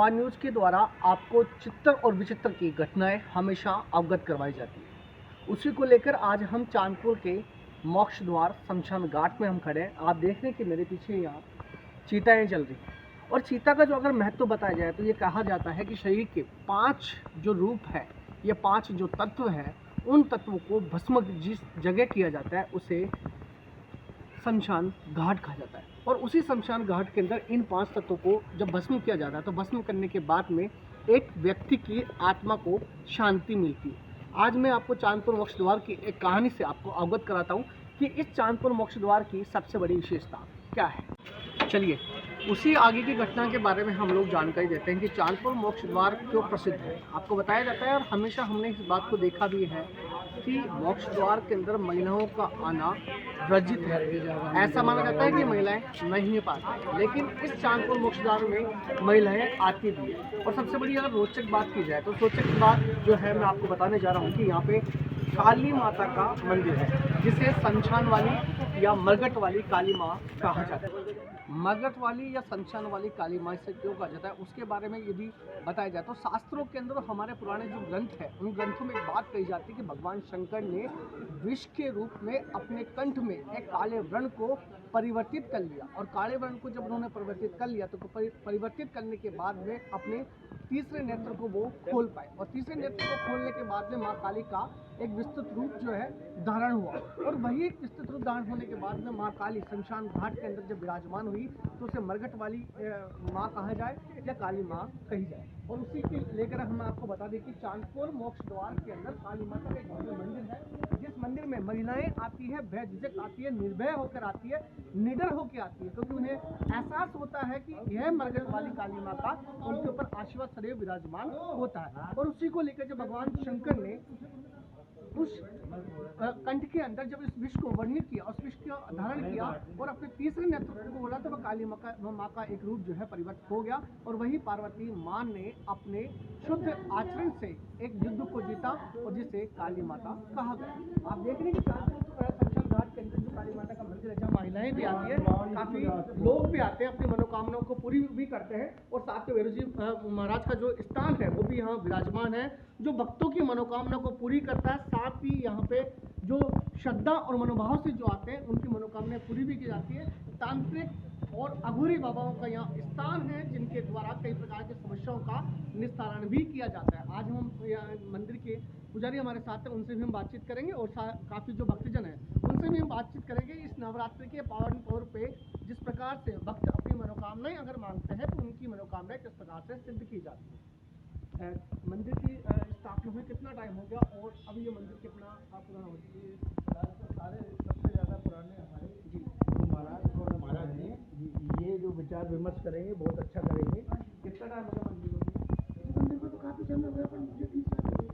आवाज़ न्यूज़ के द्वारा आपको चित्तर और विचित्र की घटनाएं हमेशा अवगत करवाई जाती है। उसी को लेकर आज हम चांदपुर के मोक्ष द्वार शमशान घाट में हम खड़े हैं। आप देख रहे हैं कि मेरे पीछे यहाँ चीताएं चल रही हैं। और चीता का जो अगर महत्व बताया जाए तो ये कहा जाता है कि शरीर के 5 जो रूप है, ये 5 जो तत्व हैं, उन तत्वों को भस्म जिस जगह किया जाता है उसे शमशान घाट कहा जाता है। और उसी शमशान घाट के अंदर इन 5 तत्वों को जब भस्म किया जाता है तो भस्म करने के बाद में एक व्यक्ति की आत्मा को शांति मिलती है। आज मैं आपको चांदपुर मोक्ष द्वार की एक कहानी से आपको अवगत कराता हूँ कि इस चांदपुर मोक्ष द्वार की सबसे बड़ी विशेषता क्या है। चलिए उसी आगे की घटना के बारे में हम लोग जानकारी देते हैं कि चांदपुर मोक्ष द्वार क्यों प्रसिद्ध है। आपको बताया जाता है और हमेशा हमने इस बात को देखा भी है कि मोक्ष द्वार के अंदर महिलाओं का आना वर्जित है। ऐसा माना जाता है कि महिलाएं नहीं पाती, लेकिन इस चांदपुर मोक्ष द्वार में महिलाएं आती भी है। और सबसे बड़ी अगर रोचक बात की जाए तो रोचक बात जो है मैं आपको बताने जा रहा हूँ कि यहाँ पे काली माता का मंदिर है, जिसे शमशान वाली या मरघट वाली काली माँ कहा जाता है। मरघट वाली या शमशान वाली काली माँ से क्यों कहा जाता है उसके बारे में यदि बताया जाए तो शास्त्रों के अंदर हमारे पुराने जो ग्रंथ है उन ग्रंथों में एक बात कही जाती है कि भगवान शंकर ने विष के रूप में अपने कंठ में एक काले व्रण को परिवर्तित कर लिया। और काले व्रण को जब उन्होंने परिवर्तित कर लिया तो परिवर्तित करने के बाद में अपने तीसरे नेत्र को वो खोल पाए। और तीसरे नेत्र को खोलने के बाद में माँ काली का एक विस्तृत रूप जो है धारण हुआ। और वही एक विस्तृत रूप धारण होने के बाद में माँ काली शमशान घाट के अंदर जब विराजमान हुई तो उसे मरघट वाली माँ कहा जाए या काली माँ कही जाए। और उसी के लेकर हम आपको बता दें कि चांदपुर मोक्ष द्वार के अंदर काली माता का एक भव्य मंदिर है, जिस मंदिर में महिलाएं आती है, बेझिझक आती है, निर्भय होकर आती है, निडर होकर आती है, क्योंकि उन्हें एहसास होता है कि यह मरघट वाली काली माँ का उनके ऊपर आशीर्वाद सदैव विराजमान होता है। और उसी को लेकर जब भगवान शंकर ने उस कंठ के अंदर जब इस विष को वर्णित किया, उस विष का धारण किया और अपने तीसरे नेत्र को बोला तो वह काली माँ का एक रूप जो है परिवर्तित हो गया। और वही पार्वती माँ ने अपने शुद्ध आचरण से एक युद्ध को जीता और जिसे काली माता कहा गया। आप देख रहे हैं कि शमशान घाट के अंदर जो काली माता का मंदिर है, जहाँ महिलाएं भी आती है, काफी लोग भी आते हैं, अपनी मनोकामनाओं को पूरी भी करते हैं। और साथ में भैरव जी महाराज का जो स्थान है वो भी यहाँ विराजमान है, जो भक्तों की मनोकामना को पूरी करता है। साथ ही यहाँ पे जो श्रद्धा और मनोभाव से जो आते हैं उनकी मनोकामनाएं पूरी भी की जाती है। तांत्रिक और अघोरी बाबाओं का यहाँ स्थान है, जिनके द्वारा कई प्रकार की समस्याओं का निस्तारण भी किया जाता है। आज हम मंदिर के पुजारी हमारे साथ हैं, उनसे भी हम बातचीत करेंगे और काफ़ी जो भक्तजन हैं उनसे भी हम बातचीत करेंगे इस नवरात्रि के पावन तौर पे। जिस प्रकार से भक्त अपनी मनोकामनाएं अगर मांगते हैं तो उनकी मनोकामनाएं किस प्रकार से सिद्ध की जाती है। मंदिर की स्थापना हुई कितना टाइम हो गया और अब ये मंदिर कितना पुराना हो चुका है? सारे सबसे ज़्यादा पुराने हमारे जी महाराज ने ये जो विचार विमर्श करेंगे बहुत अच्छा करेंगे। कितना टाइम हो गया मंदिर को? मंदिर को तो काफ़ी समय हो गया, पर मुझे 30 साल हो गए।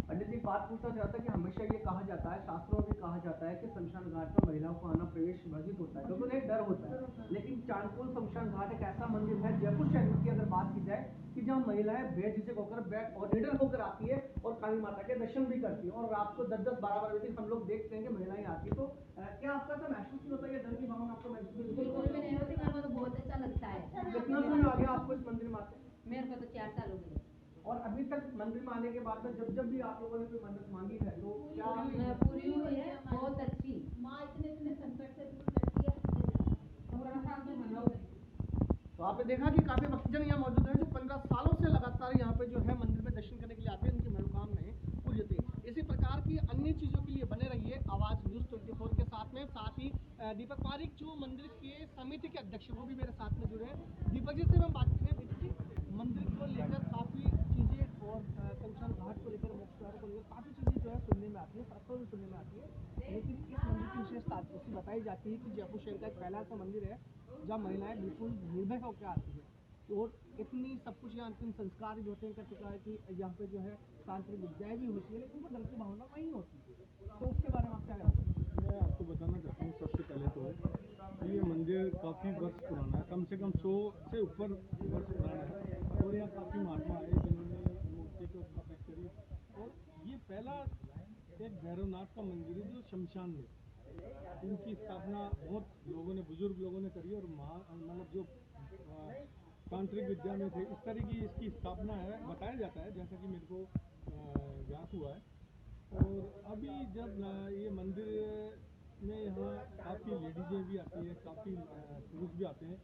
पंडित जी बात पूछना चाहता है कि हमेशा ये कहा जाता है, शास्त्रों में कहा जाता है कि शमशान घाट पर महिलाओं को आना प्रवेश वर्जित होता है क्योंकि उन्हें डर होता है। लेकिन चांदपुर शमशान घाट एक ऐसा मंदिर है जयपुर शहर की अगर बात की जाए कि जहाँ महिलाएं बेझिझक होकर और निडर होकर आती है और काली माता के दर्शन भी करती है। और रात को 10-10-12 बजे हम लोग देखते हैं कि महिलाएं आती है। तो क्या आपका ऐसा महसूस नहीं होता है, डर की भावना आपको महसूस बिल्कुल भी नहीं होती, मेरे को तो बहुत अच्छा लगता है। कितना समय आ गया आपको इस मंदिर में आते? मेरे को तो 4 साल हो गए। और अभी तक मंदिर में आने के बाद में जब भी आप लोगों ने कोई मन्नत मांगी है तो क्या पूरी हुई है, बहुत अच्छी। माँ इतने संकट से दूर करती है। तो आपने देखा कि काफी भक्तजन यहाँ मौजूद हैं जो 15 सालों से लगातार यहाँ पे जो है मंदिर में दर्शन करने के लिए आते हैं, उनकी मनोकामनाएं पूरी होती है। इसी प्रकार की अन्य चीजों के लिए बने रहिए आवाज न्यूज़ 24 के साथ में। साथ ही दीपक पारिक जो मंदिर के समिति के अध्यक्ष वो भी मेरे साथ में जुड़े हैं। दीपक जी से हम बात करें। दीपक जी, मंदिर को लेकर काफी चीजें और शमशान घाट को लेकर मोक्ष द्वार को लेकर काफी चीजें जो है सुनने में आती है, शास्त्रों में सुनने में आती है। लेकिन इस मंदिर की विशेषता ऐसी बताई जाती है कि जयपुर शहर का एक पहला ऐसा मंदिर है जहाँ महिलाएं बिल्कुल निर्भय होकर आती है। और इतनी सब कुछ यहाँ अंतिम संस्कार भी होते हैं, कर चुका है कि यहाँ पे जो है तांत्रिक विद्याएं भी होती है, लेकिन उनको डर की भावना नहीं होती। तो उसके बारे में आप क्या कहते हैं? मैं आपको बताना चाहता हूँ सबसे पहले तो ये मंदिर काफ़ी वर्ष पुराना है, कम से कम 100 से ऊपर वर्ष पुराना है। और यहाँ काफ़ी महात्मा आए जिन्होंने मूर्ति को स्थापित करी। और ये पहला एक भैरवनाथ का मंदिर है जो शमशान में, इनकी स्थापना बहुत लोगों ने, बुजुर्ग लोगों ने करी। और मतलब जो तांत्रिक विद्या में थे, इस तरह की इसकी स्थापना है, बताया जाता है, जैसा कि मेरे को ज्ञात हुआ है। और अभी जब ये मंदिर में यहाँ काफ़ी लेडीज़ें भी आती हैं, काफ़ी पुरुष भी आते हैं,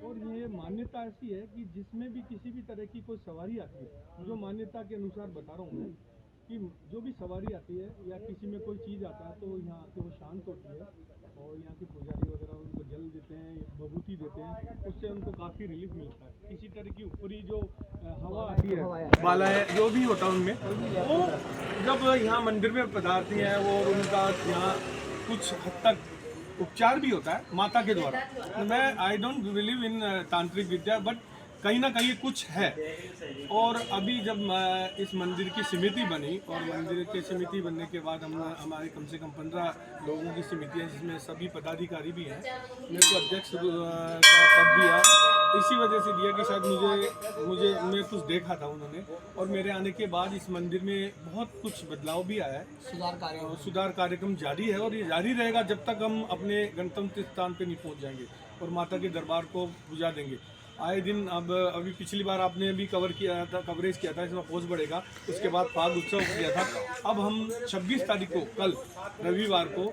और ये मान्यता ऐसी है कि जिसमें भी किसी भी तरह की कोई सवारी आती है, जो मान्यता के अनुसार बता रहा हूँ मैं, कि जो भी सवारी आती है या किसी में कोई चीज़ आता है तो यहाँ आके वो शांत होती है, और यहाँ के पुजारी वगैरह उनको जल देते हैं, विभूति देते हैं, उससे उनको काफ़ी रिलीफ मिलता है। किसी तरह की ऊपरी जो हवा आती है, बाला है, जो भी होता है उनमें, वो जब यहाँ मंदिर में पधारती हैं और उनका यहाँ कुछ हद तक उपचार भी होता है माता के द्वारा। मैं आई डोंट बिलीव इन तांत्रिक विद्या, बट कहीं ना कहीं कुछ है। और अभी जब इस मंदिर की समिति बनी, और मंदिर की समिति बनने के बाद हमारे कम से कम 15 लोगों की समिति है, जिसमें सभी पदाधिकारी भी हैं। मेरे को अध्यक्ष का पद दिया इसी वजह से दिया कि शायद मुझे मैं कुछ देखा था उन्होंने, और मेरे आने के बाद इस मंदिर में बहुत कुछ बदलाव भी आया है। सुधार कार्यक्रम जारी है, और ये जारी रहेगा जब तक हम अपने गंतव्य स्थान पे नहीं पहुंच जाएंगे और माता के दरबार को बुझा देंगे। आए दिन अब अभी पिछली बार आपने भी कवरेज किया था, इसमें पोस्ट बढ़ेगा, उसके बाद फाग उत्सव किया था। अब हम 26 तारीख को, कल रविवार को,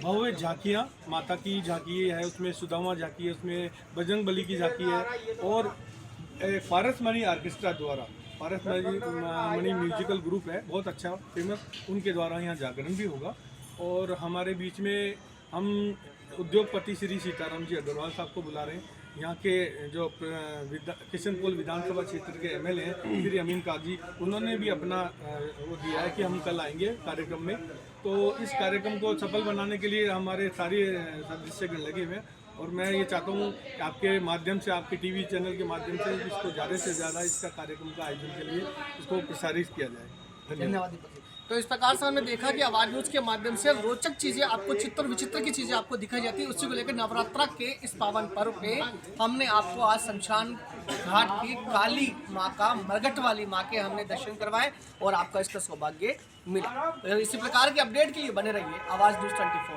भव्य झांकियाँ, माता की झांकी है, उसमें सुदामा झांकी है, उसमें बजरंग बली की झांकी है, और पारस मणि आर्केस्ट्रा द्वारा, पारस मणि म्यूजिकल ग्रुप है, बहुत अच्छा फेमस, उनके द्वारा यहाँ जागरण भी होगा। और हमारे बीच में हम उद्योगपति श्री सीताराम जी अग्रवाल साहब को बुला रहे हैं। यहाँ के जो किशनपुर विधानसभा क्षेत्र के एमएलए हैं श्री अमीन काजी, उन्होंने भी अपना वो दिया है कि हम कल आएंगे कार्यक्रम में। तो इस कार्यक्रम को सफल बनाने के लिए हमारे सारे सदस्यगण लगे हुए हैं, और मैं ये चाहता हूँ कि आपके माध्यम से, आपके टीवी चैनल के माध्यम से इसको ज़्यादा से ज़्यादा इसका कार्यक्रम का आयोजन के लिए इसको प्रसारित किया जाए। धन्यवाद। तो इस प्रकार से हमने देखा कि आवाज़ न्यूज़ के माध्यम से रोचक चीज़ें आपको, चित्र विचित्र की चीज़ें आपको दिखाई जाती है। उसी को लेकर नवरात्रा के इस पावन पर्व पे हमने आपको आज शमशान घाट की काली माँ का, मरघट वाली माँ के हमने दर्शन करवाए, और आपका इसका सौभाग्य मिला। इसी प्रकार के अपडेट के लिए बने रहिए आवाज़ न्यूज़ 24।